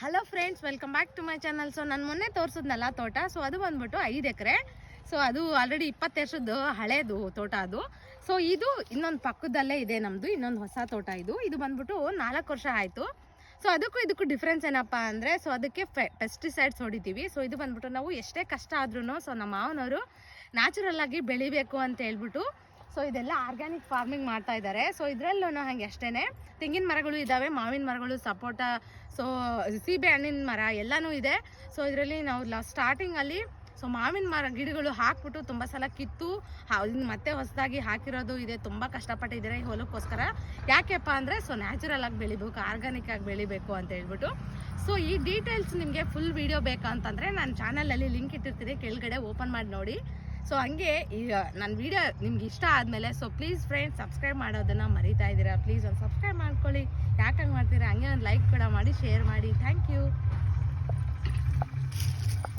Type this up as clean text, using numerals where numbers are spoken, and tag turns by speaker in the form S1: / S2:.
S1: Hello friends, welcome back to my channel. So ನಾನು ಮೊನ್ನೆ ತೋರಿಸಿದ್ನಲ್ಲ ತೋಟ, ಸೊ ಅದು ಬಂದ್ಬಿಟ್ಟು 5 ಎಕರೆ. ಸೊ ಅದು ಆಲ್ರೆಡಿ 20 ವರ್ಷದ ಹಳೇದು ತೋಟ ಅದು. ಸೊ ಇದು ಇನ್ನೊಂದು ಪಕ್ಕದಲ್ಲೇ ಇದೆ ನಮ್ಮದು ಇನ್ನೊಂದು ಹೊಸ ತೋಟ. ಇದು ಬಂದ್ಬಿಟ್ಟು 4 ವರ್ಷ ಆಯಿತು. ಸೊ ಇದಕ್ಕೂ ಡಿಫ್ರೆನ್ಸ್ ಏನಪ್ಪ ಅಂದರೆ, ಸೊ ಅದಕ್ಕೆ ಪೆಸ್ಟಿಸೈಡ್ಸ್ ಹೊಡಿತೀವಿ. ಸೊ ಇದು ಬಂದ್ಬಿಟ್ಟು ನಾವು ಎಷ್ಟೇ ಕಷ್ಟ ಆದ್ರೂ ಸೊ ನಮ್ಮ ಮಾವನವರು ನ್ಯಾಚುರಲ್ ಆಗಿ ಬೆಳಿಬೇಕು ಅಂತ ಹೇಳ್ಬಿಟ್ಟು ಸೊ ಇದೆಲ್ಲ ಆರ್ಗ್ಯಾನಿಕ್ ಫಾರ್ಮಿಂಗ್ ಮಾಡ್ತಾ ಇದ್ದಾರೆ. ಸೊ ಇದರಲ್ಲೂ ಹಾಗೆ ಅಷ್ಟೇ ತೆಂಗಿನ ಮರಗಳು ಇದ್ದಾವೆ, ಮಾವಿನ ಮರಗಳು, ಸಪೋಟ, ಸೊ ಸೀಬೆ ಹಣ್ಣಿನ ಮರ ಎಲ್ಲನೂ ಇದೆ. ಸೊ ಇದರಲ್ಲಿ ನಾವು ಸ್ಟಾರ್ಟಿಂಗಲ್ಲಿ ಸೊ ಮಾವಿನ ಮರ ಗಿಡಗಳು ಹಾಕ್ಬಿಟ್ಟು ತುಂಬ ಸಲ ಕಿತ್ತು ಮತ್ತೆ ಹೊಸದಾಗಿ ಹಾಕಿರೋದು ಇದೆ. ತುಂಬ ಕಷ್ಟಪಟ್ಟಿದ್ದಾರೆ ಈ ಹೊಲಕ್ಕೋಸ್ಕರ. ಯಾಕೆಪ್ಪ ಅಂದರೆ ಸೊ ನ್ಯಾಚುರಲ್ ಆಗಿ ಬೆಳಿಬೇಕು, ಆರ್ಗ್ಯಾನಿಕ್ ಆಗಿ ಬೆಳಿಬೇಕು ಅಂತ ಹೇಳ್ಬಿಟ್ಟು. ಸೊ ಈ ಡೀಟೇಲ್ಸ್ ನಿಮಗೆ ಫುಲ್ ವೀಡಿಯೋ ಬೇಕಂತಂದರೆ ನಾನು ಚಾನಲಲ್ಲಿ ಲಿಂಕ್ ಇಟ್ಟಿರ್ತೀನಿ, ಕೆಳಗಡೆ ಓಪನ್ ಮಾಡಿ ನೋಡಿ. ಸೊ ಹಂಗೆ ಈಗ ನನ್ನ ವಿಡಿಯೋ ನಿಮ್ಗೆ ಇಷ್ಟ ಆದಮೇಲೆ ಸೊ ಪ್ಲೀಸ್ ಫ್ರೆಂಡ್ಸ್ ಸಬ್ಸ್ಕ್ರೈಬ್ ಮಾಡೋದನ್ನು ಮರಿತಾ ಇದ್ದೀರಾ. ಪ್ಲೀಸ್ ಒಂದು ಸಬ್ಸ್ಕ್ರೈಬ್ ಮಾಡ್ಕೊಳ್ಳಿ. ಯಾಕಂಗೆ ಮಾಡ್ತೀರಾ, ಹಂಗೆ ಒಂದು ಲೈಕ್ ಕೂಡ ಮಾಡಿ, ಶೇರ್ ಮಾಡಿ. Thank you.